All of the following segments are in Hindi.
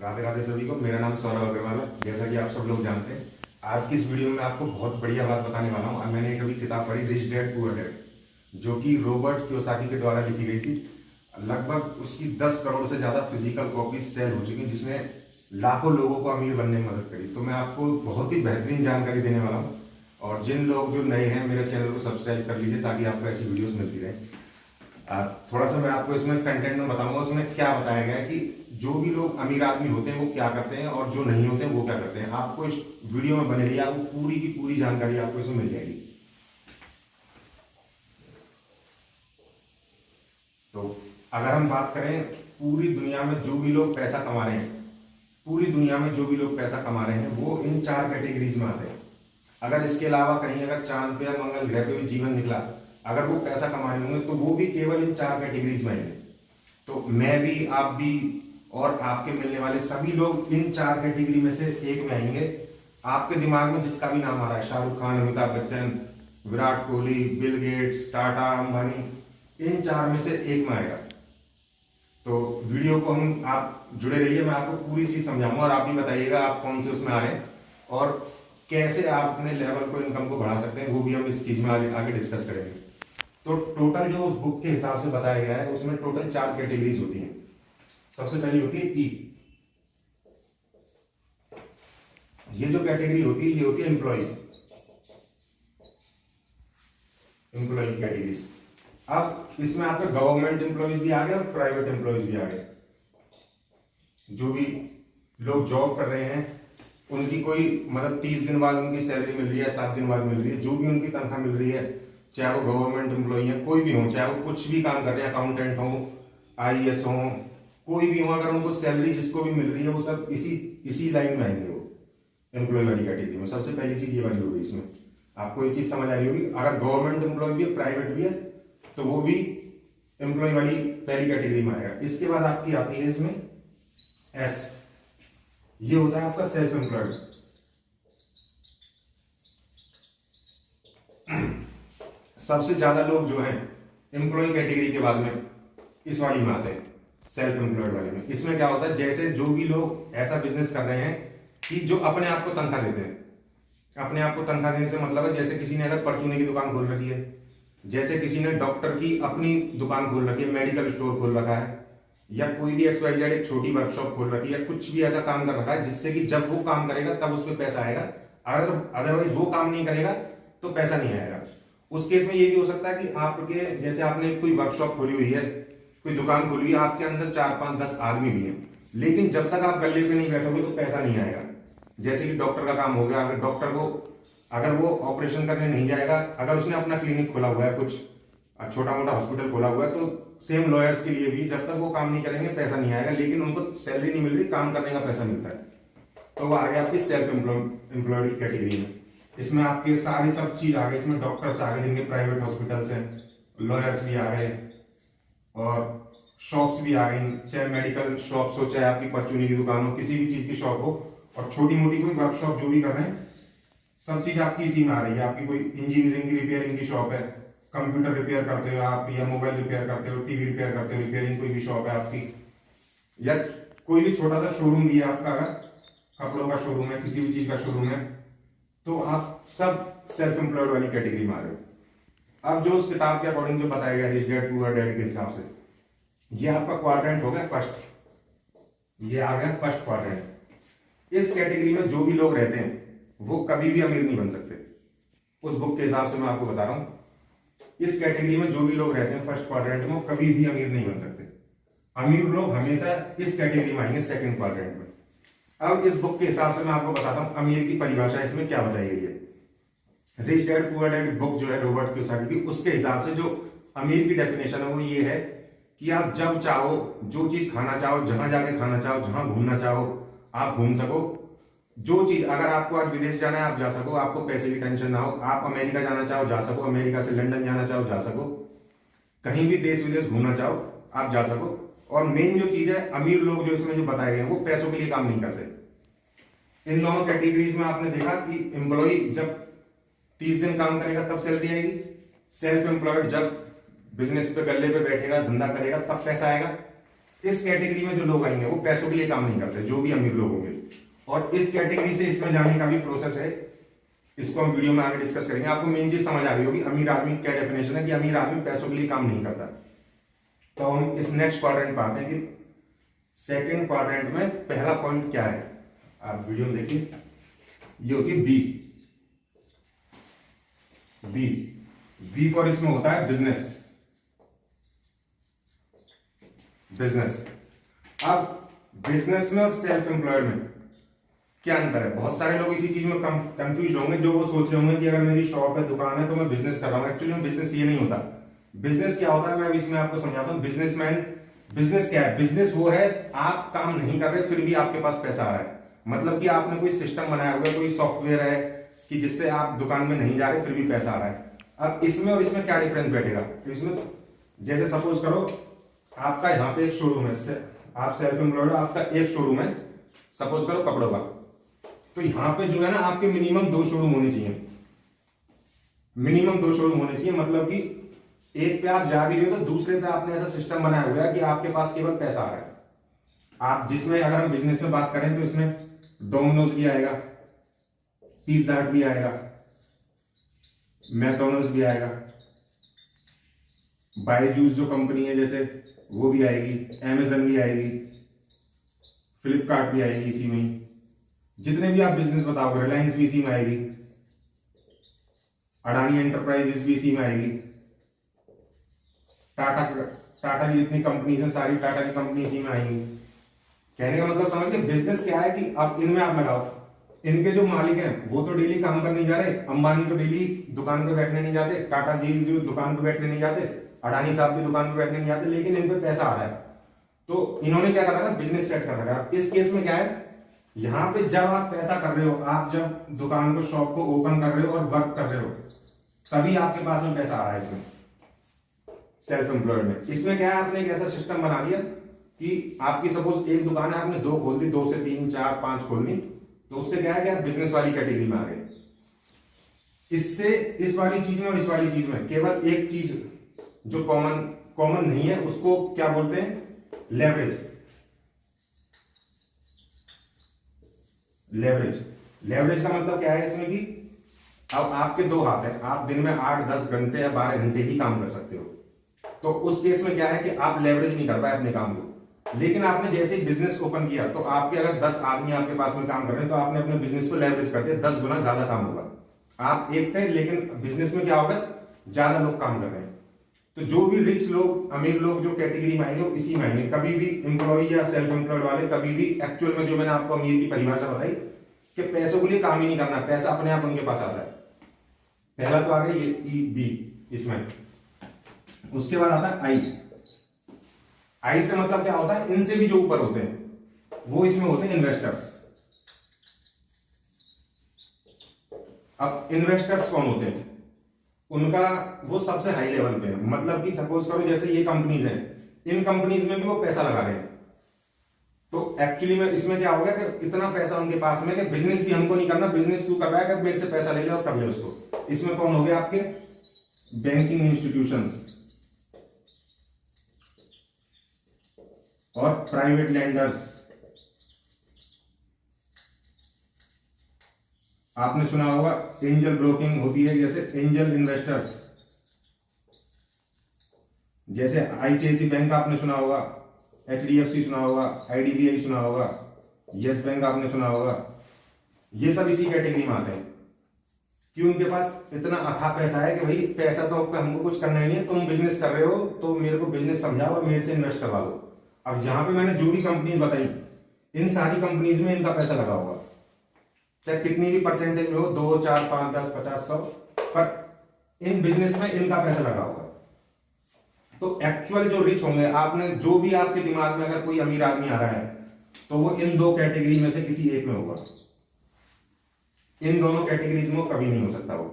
राधे राधे सभी को। मेरा नाम सौरभ अग्रवाल है। जैसा कि आप सब लोग जानते हैं, आज की इस वीडियो में आपको बहुत बढ़िया बात बताने वाला हूँ। मैंने एक अभी किताब पढ़ी, रिच डैड पुअर डैड, जो कि रॉबर्ट कियोसाकी के द्वारा लिखी गई थी। लगभग उसकी 10 करोड़ से ज़्यादा फिजिकल कॉपी सेल हो चुकी, जिसने लाखों लोगों को अमीर बनने में मदद करी। तो मैं आपको बहुत ही बेहतरीन जानकारी देने वाला हूँ, और जिन लोग जो नए हैं, मेरे चैनल को सब्सक्राइब कर लीजिए ताकि आपको ऐसी वीडियोस मिलती रहे। थोड़ा सा मैं आपको इसमें कंटेंट में बताऊंगा, उसमें क्या बताया गया है कि जो भी लोग अमीर आदमी होते हैं वो क्या करते हैं, और जो नहीं होते हैं वो क्या करते हैं। आपको इस वीडियो में बने रहिए, आपको पूरी की पूरी जानकारी आपको इसमें मिल जाएगी। तो अगर हम बात करें पूरी दुनिया में जो भी लोग पैसा कमा रहे हैं, पूरी दुनिया में जो भी लोग पैसा कमा रहे हैं, वो इन 4 कैटेगरीज में आते हैं। अगर इसके अलावा कहीं अगर चांद पे या मंगल ग्रह पे भी जीवन निकला, अगर वो पैसा कमा रहे होंगे तो वो भी केवल इन 4 कैटेगरीज में आएंगे। तो मैं भी, आप भी, और आपके मिलने वाले सभी लोग इन 4 कैटेगरी में से एक में आएंगे। आपके दिमाग में जिसका भी नाम आ रहा है, शाहरुख खान, अमिताभ बच्चन, विराट कोहली, बिल गेट्स, टाटा, अंबानी, इन 4 में से एक में आएगा। तो वीडियो को आप जुड़े रहिए, मैं आपको पूरी चीज समझाऊंगा, और आप भी बताइएगा आप कौन से उसमें आ रहे हैं और कैसे आप अपने लेवल को, इनकम को बढ़ा सकते हैं। वो भी हम इस चीज में आगे डिस्कस करेंगे। तो टोटल जो उस बुक के हिसाब से बताया गया है, उसमें टोटल 4 कैटेगरीज होती हैं। सबसे पहली होती है ई। ये जो कैटेगरी होती है, ये होती है एम्प्लॉय कैटेगरी। अब इसमें आपके गवर्नमेंट एम्प्लॉयज भी आ गए और प्राइवेट एम्प्लॉयज भी आ गए। जो भी लोग जॉब कर रहे हैं, उनकी कोई मतलब 30 दिन बाद उनकी सैलरी मिल रही है, 7 दिन बाद मिल रही है, जो भी उनकी तनख्वाह मिल रही है, चाहे वो गवर्नमेंट एम्प्लॉई है, कोई भी हो, चाहे वो कुछ भी काम कर रहे हैं, अकाउंटेंट हो, आईएएस हो, कोई भी हो, अगर उनको सैलरी जिसको भी मिल रही है, वो सब इसी लाइन में आएंगे, वो एम्प्लॉय वाली कैटेगरी में। सबसे पहली चीज ये वाली होगी। इसमें आपको ये चीज समझ आ रही होगी, अगर गवर्नमेंट एम्प्लॉय भी है, प्राइवेट भी है, तो वो भी एम्प्लॉय वाली पहली कैटेगरी में आएगा। इसके बाद आपकी आती है इसमें एस। ये होता है आपका सेल्फ एम्प्लॉयड। सबसे ज्यादा लोग जो हैं एम्प्लॉय कैटेगरी के बाद में इस वाली में आते हैं, सेल्फ एम्प्लॉयड वाले में। इसमें क्या होता है, जैसे जो भी लोग ऐसा बिजनेस कर रहे हैं कि जो अपने आप को तनख्वाह देते हैं। अपने आप को तनख्वाह देने से मतलब है, जैसे किसी ने अगर परचूने की दुकान खोल रखी है, जैसे किसी ने डॉक्टर की अपनी दुकान खोल रखी है, मेडिकल स्टोर खोल रखा है, या कोई भी XYZ एक छोटी वर्कशॉप खोल रखी है, कुछ भी ऐसा काम कर रखा है जिससे कि जब वो काम करेगा तब उस पर पैसा आएगा, अगर अदरवाइज वो काम नहीं करेगा तो पैसा नहीं आएगा। उस केस में ये भी हो सकता है कि आपके जैसे आपने कोई वर्कशॉप खोली हुई है, कोई दुकान खोली हुई है, आपके अंदर 4, 5, 10 आदमी भी हैं, लेकिन जब तक आप गल्ले पे नहीं बैठोगे तो पैसा नहीं आएगा। जैसे कि डॉक्टर का काम हो गया, अगर डॉक्टर को अगर वो ऑपरेशन करने नहीं जाएगा, अगर उसने अपना क्लिनिक खोला हुआ है, कुछ छोटा मोटा हॉस्पिटल खोला हुआ है, तो सेम लॉयर्स के लिए भी जब तक वो काम नहीं करेंगे पैसा नहीं आएगा, लेकिन उनको सैलरी नहीं मिल रही, काम करने का पैसा मिलता है। तो वो आ गया आपकी सेल्फ एम्प्लॉयड कैटेगरी में। इसमें आपके सारी सब चीज आ गई। इसमें डॉक्टर्स आ गए जिनके प्राइवेट हॉस्पिटल्स हैं, लॉयर्स भी आ गए, और शॉप्स भी आ गई, चाहे मेडिकल शॉप्स हो, चाहे आपकी परचूनी की दुकान हो, किसी भी चीज की शॉप हो, और छोटी मोटी कोई वर्कशॉप जो भी कर रहे हैं, सब चीज आपकी इसी में आ रही है। आपकी कोई इंजीनियरिंग की रिपेयरिंग की शॉप है, कंप्यूटर रिपेयर करते हो आप, या मोबाइल रिपेयर करते हो, टीवी रिपेयर करते हो, रिपेयरिंग कोई भी शॉप है आपकी, या कोई भी छोटा सा शोरूम भी है आपका, अगर कपड़ों का शोरूम है, किसी भी चीज का शोरूम है, तो आप सब सेल्फ एम्प्लॉयड वाली कैटेगरी में आ रहे हो। अब जो उस किताब के अकॉर्डिंग जो बताया गया, रिच डैड पुअर डैड के हिसाब से, ये आपका क्वाड्रेंट हो गया फर्स्ट। ये आ गया फर्स्ट क्वाड्रेंट। इस कैटेगरी में जो भी लोग रहते हैं वो कभी भी अमीर नहीं बन सकते। उस बुक के हिसाब से मैं आपको बता रहा हूं, इस कैटेगरी में जो भी लोग रहते हैं फर्स्ट क्वाड्रेंट में, वो कभी भी अमीर नहीं बन सकते। अमीर लोग हमेशा इस कैटेगरी में आएंगे, सेकंड क्वाड्रेंट में। अब इस बुक के हिसाब से मैं आपको बताता हूं अमीर की परिभाषा इसमें क्या बताई गई है। Rich dad poor dad book जो है रॉबर्ट कियोसाकी की, उसके हिसाब से जो अमीर की डेफिनेशन है वो ये है कि आप जब चाहो, जो चीज खाना चाहो, जहां जाके खाना चाहो, जहां घूमना चाहो आप घूम सको। जो चीज, अगर आपको आज विदेश जाना है आप जा सको, आपको पैसे की टेंशन ना हो। आप अमेरिका जाना चाहो जा सको, अमेरिका से लंदन जाना चाहो जा सको, कहीं भी देश विदेश घूमना चाहो आप जा सको। और मेन जो चीज है, अमीर लोग जो इसमें जो बताए गए वो पैसों के लिए काम नहीं करते। इन दोनों कैटेगरीज में आपने देखा कि एम्प्लॉय जब 30 दिन काम करेगा तब सैलरी आएगी, सेल्फ एम्प्लॉयड जब बिजनेस पे गल्ले पे बैठेगा, धंधा करेगा, तब पैसा आएगा। इस कैटेगरी में जो लोग आएंगे वो पैसों के लिए काम नहीं करते, जो भी अमीर लोग होंगे। और इस कैटेगरी से इसमें जाने का भी प्रोसेस है, इसको हम वीडियो में आगे डिस्कस करेंगे। आपको मेन चीज समझ आ गई होगी अमीर आदमी क्या डेफिनेशन है, कि अमीर आदमी पैसों के लिए काम नहीं करता। तो हम इस नेक्स्ट क्वाड्रेंट पर आते हैं कि सेकंड क्वाड्रेंट में पहला पॉइंट क्या है। आप वीडियो में देखिए, ये होती है बी। बी बी फॉर इसमें होता है बिजनेस। बिजनेस। अब बिजनेस में और सेल्फ एम्प्लॉयड में क्या अंतर है? बहुत सारे लोग इसी चीज में कंफ्यूज होंगे, जो वो सोच रहे होंगे कि अगर मेरी शॉप है, दुकान है, तो मैं बिजनेस कर रहा हूं। एक्चुअली में बिजनेस ये नहीं होता। बिजनेस क्या होता है, मैं इसमें आपको समझाता हूं। बिजनेसमैन, बिजनेस क्या है? बिजनेस वो है, आप काम नहीं कर रहे फिर भी आपके पास पैसा आ रहा है। मतलब कि आपने कोई सिस्टम बनाया हुआ है, कोई सॉफ्टवेयर है कि जिससे आप दुकान में नहीं जा रहे फिर भी पैसा आ रहा है। अब इसमें और इसमें क्या डिफरेंस बैठेगा? इसमें जैसे सपोज करो आपका यहाँ पे एक शोरूम है, आप सेल्फ एम्प्लॉयड हो, आपका एक शोरूम है सपोज करो कपड़ों का। तो यहां पे जो है ना, आपके मिनिमम 2 शोरूम होने चाहिए। मिनिमम 2 शोरूम होने चाहिए, मतलब कि एक पे आप जा भी रहे हो तो दूसरे पे आपने ऐसा सिस्टम बनाया हुआ है कि आपके पास केवल पैसा आ रहा है। आप जिसमें अगर हम बिजनेस में बात करें तो इसमें डोमिनोज भी आएगा, पिज्जा हट भी आएगा, मैकडोनल्ड्स भी आएगा, बायजूस जो कंपनी है जैसे वो भी आएगी, अमेजन भी आएगी, फ्लिपकार्ट भी आएगी इसी में ही। जितने भी आप बिजनेस बताओगे, रिलायंस भी इसी में आएगी, अडानी एंटरप्राइजेस भी इसी में आएगी, टाटा की जितनी कंपनीज हैं सारी टाटा की कंपनी इसी में आएंगी। कहने का मतलब समझ गए? बिजनेस क्या है कि अब इनमें आप लगाओ, इनके जो मालिक हैं वो तो डेली काम करने नहीं जा रहे, अंबानी तो डेली दुकान पे बैठने नहीं जाते, टाटा जी जो दुकान पे बैठने नहीं जाते, अडानी साहब भी दुकान पे बैठने नहीं जाते, लेकिन इन पे पैसा आ रहा है। तो इन्होंने क्या करा था? बिजनेस सेट कर रखा है। इस केस में क्या है, यहां पे जब आप पैसा कर रहे हो, आप जब दुकान को, शॉप को ओपन कर रहे हो और वर्क कर रहे हो, तभी आपके पास में पैसा आ रहा है। इसमें सेल्फ एम्प्लॉयड में इसमें क्या है, आपने एक ऐसा सिस्टम बना दिया कि आपकी सपोज एक दुकान है, आपने 2 खोल दी, 2 से 3 4 5 खोल दी, तो उससे क्या है कि आप बिजनेस वाली कैटेगरी में आ गए। इससे इस वाली चीज में और इस वाली चीज में केवल एक चीज जो कॉमन नहीं है, उसको क्या बोलते हैं? लेवरेज। लेवरेज का मतलब क्या है इसमें कि अब आपके 2 हाथ हैं, आप दिन में 8 10 घंटे या 12 घंटे ही काम कर सकते हो। तो उस केस में क्या है कि आप लेवरेज नहीं कर पाए अपने काम को। लेकिन आपने जैसे ही बिजनेस ओपन किया, तो आपके अगर 10 आदमी आपके पास में काम कर रहे हैं, तो आपने अपने बिजनेस को लेवरेज कर दिया, 10 गुना ज्यादा काम होगा। आप एक थे, लेकिन बिजनेस में क्या होगा, ज्यादा लोग काम कर रहे हैं। तो जो भी रिच लोग, अमीर लोग जो कैटेगरी में आएंगे, इसी में आएंगे। कभी भी एम्प्लॉय या सेल्फ एम्प्लॉयड वाले कभी भी एक्चुअल में, जो मैंने आपको अमीर की परिभाषा बताई कि पैसों के लिए काम ही नहीं करना, पैसा अपने आप उनके पास आता है। पहला तो आ गया ये ई बी इसमें। उसके बाद आता है आई। आई से मतलब क्या होता है, इनसे भी जो ऊपर होते हैं वो इसमें होते हैं इन्वेस्टर्स। अब इन्वेस्टर्स कौन होते हैं? उनका वो सबसे हाई लेवल पे है। मतलब कि सपोज करो जैसे ये कंपनीज हैं, इन कंपनीज में भी वो पैसा लगा रहे हैं। तो एक्चुअली में इसमें क्या होगा कि इतना पैसा उनके पास में कि बिजनेस भी हमको नहीं करना, बिजनेस तू कर रहा है कि मेरे से पैसा ले ले और कर ले उसको। इसमें कौन हो गया आपके? बैंकिंग इंस्टीट्यूशंस और प्राइवेट लैंडर्स। आपने सुना होगा एंजल ब्रोकिंग होती है, जैसे एंजल इन्वेस्टर्स, जैसे आईसीआईसी बैंक आपने सुना होगा, एचडीएफसी सुना होगा, आईडीबीआई सुना होगा, यस बैंक आपने सुना होगा। ये सब इसी कैटेगरी में आते हैं कि उनके पास इतना अथाह पैसा है कि भाई पैसा तो हमको कुछ करना ही नहीं है, तुम बिजनेस कर रहे हो तो मेरे को बिजनेस समझाओ और मेरे से इन्वेस्ट करवा दो। अब जहां पे मैंने जो भी कंपनीज बताई, इन सारी कंपनीज में इनका पैसा लगा होगा, चाहे कितनी भी परसेंटेज में हो, 2 4 5 10 50 100, पर इन बिजनेस में इनका पैसा लगा होगा। तो एक्चुअल जो रिच होंगे, आपने जो भी आपके दिमाग में अगर कोई अमीर आदमी आ रहा है, तो वो इन 2 कैटेगरी में से किसी एक में होगा। इन दोनों कैटेगरीज में कभी नहीं हो सकता वो।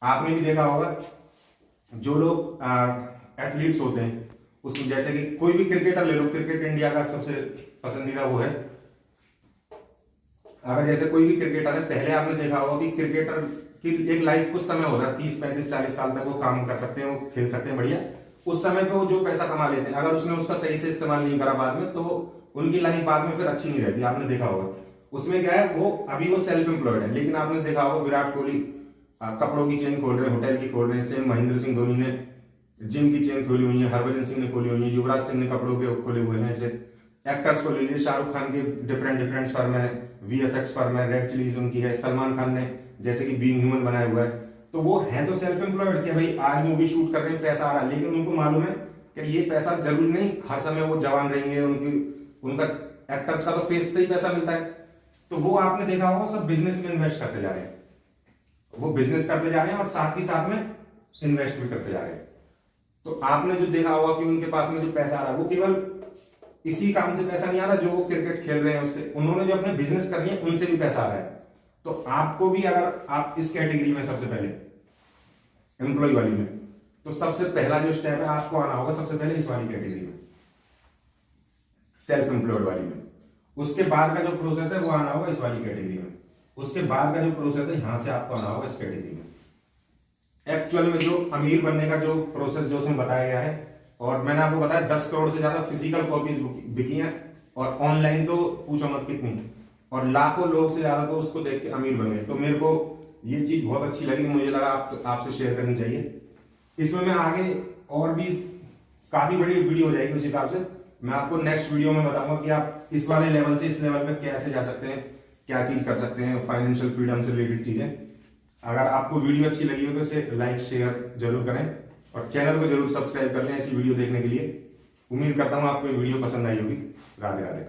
आपने भी देखा होगा जो लोग एथलीट्स होते हैं, उसमें जैसे कि कोई भी क्रिकेटर ले लो, क्रिकेट इंडिया का सबसे पसंदीदा वो है। अगर जैसे कोई भी क्रिकेटर है, पहले आपने देखा होगा कि क्रिकेटर की एक लाइफ कुछ समय होता है, 30 35 40 साल तक वो काम कर सकते हैं, वो खेल सकते हैं बढ़िया। उस समय पे वो जो पैसा कमा लेते हैं, अगर उसने उसका सही से इस्तेमाल नहीं करा बाद में, तो उनकी लाइफ बाद में फिर अच्छी नहीं रहती। आपने देखा होगा उसमें क्या है, वो अभी वो सेल्फ एम्प्लॉयड है, लेकिन आपने देखा होगा विराट कोहली कपड़ों की चेन खोल रहे हैं, होटल की खोल रहे हैं, सेम महेंद्र सिंह धोनी ने जिम की चेन खोली हुई है, हरभजन सिंह ने खोली हुई है, युवराज सिंह ने कपड़ों के खोले हुए हैं। ऐसे एक्टर्स को ले लीजिए, शाहरुख खान के डिफरेंट डिफरेंट फर्म है, वीएफएक्स फर्म है, रेड चिलीज उनकी है, सलमान खान ने जैसे कि बीइंग ह्यूमन बनाया हुआ है। तो वो है तो सेल्फ एम्प्लॉयड कि भाई आज मूवी शूट कर रहे हैं, पैसा आ रहा है, लेकिन उनको मालूम है कि ये पैसा जरूरी नहीं हर समय वो जवान रहेंगे, उनका एक्टर्स का तो फेस से ही पैसा मिलता है। तो वो आपने देखा होगा सब बिजनेस में इन्वेस्ट करते जा रहे हैं, वो बिजनेस करते जा रहे हैं और साथ ही साथ में इन्वेस्ट भी करते जा रहे हैं। तो आपने जो देखा होगा कि उनके पास में जो पैसा आ रहा है वो केवल इसी काम से पैसा नहीं आ रहा, जो वो क्रिकेट खेल रहे हैं उससे, उन्होंने जो अपने बिजनेस करनी है उनसे भी पैसा आ रहा है। तो आपको भी, अगर आप इस कैटेगरी में सबसे पहले एम्प्लॉय वाली में, तो सबसे पहला जो स्टेप है आपको आना होगा सबसे पहले इस वाली कैटेगरी में, सेल्फ एम्प्लॉयड वाली में। उसके बाद का जो प्रोसेस है वो आना होगा इस वाली कैटेगरी में। उसके बाद का जो प्रोसेस है यहां से आपको आना होगा इस कैटेगरी में। एक्चुअल में जो अमीर बनने का जो प्रोसेस जो उसमें बताया गया है, और मैंने आपको बताया 10 करोड़ से ज्यादा फिजिकल कॉपीज बिकी हैं, और ऑनलाइन तो पूछो मत कितनी, और लाखों लोग से ज्यादा तो उसको देख के अमीर बन गए। तो मेरे को ये चीज बहुत अच्छी लगी, मुझे लगा आपसे शेयर करनी चाहिए। इसमें मैं आगे और भी काफी बड़ी वीडियो हो जाएगी, उस हिसाब से मैं आपको नेक्स्ट वीडियो में बताऊंगा कि आप इस वाले लेवल से इस लेवल में कैसे जा सकते हैं, क्या चीज कर सकते हैं, फाइनेंशियल फ्रीडम से रिलेटेड चीजें। अगर आपको वीडियो अच्छी लगी हो तो इसे लाइक शेयर जरूर करें, और चैनल को जरूर सब्सक्राइब कर लें ऐसी वीडियो देखने के लिए। उम्मीद करता हूं आपको ये वीडियो पसंद आई होगी। राधे राधे।